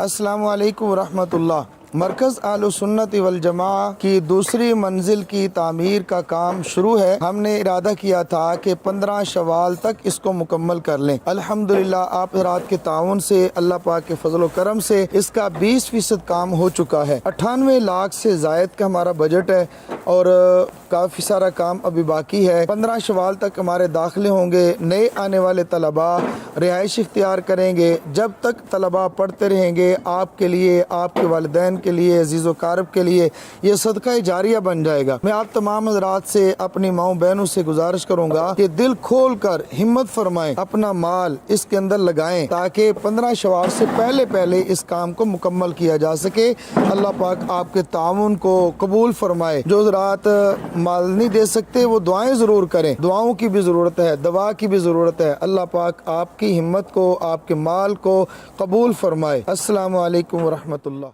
السلام علیکم ورحمۃ اللہ۔ مرکز اہل سنت والجماعہ کی دوسری منزل کی تعمیر کا کام شروع ہے۔ ہم نے ارادہ کیا تھا کہ 15 شوال تک اس کو مکمل کر لیں۔ الحمدللہ آپ حضرات کے تعاون سے، اللہ پاک کے فضل و کرم سے اس کا 20% کام ہو چکا ہے۔ 98 لاکھ سے زائد کا ہمارا بجٹ ہے اور کافی سارا کام ابھی باقی ہے۔ 15 شوال تک ہمارے داخلے ہوں گے۔ نئے آنے والے طلباء رہائش اختیار کریں گے۔ جب تک طلباء پڑھتے رہیں گے، آپ کے لیے، آپ کے والدین کے لیے، عزیز و اقارب کے لیے یہ صدقہ جاریہ بن جائے گا۔ میں آپ تمام حضرات سے، اپنی ماؤں بہنوں سے گزارش کروں گا کہ دل کھول کر ہمت فرمائیں، اپنا مال اس کے اندر لگائیں تاکہ 15 شوال سے پہلے اس کام کو مکمل کیا جا سکے۔ اللہ پاک آپ کے تعاون کو قبول فرمائے۔ جو حضرات مال نہیں دے سکتے وہ دعائیں ضرور کریں، دعاؤں کی بھی ضرورت ہے، دعا کی بھی ضرورت ہے۔ اللہ پاک آپ کی ہمت کو، آپ کے مال کو قبول فرمائے۔ السلام علیکم ورحمۃ اللہ۔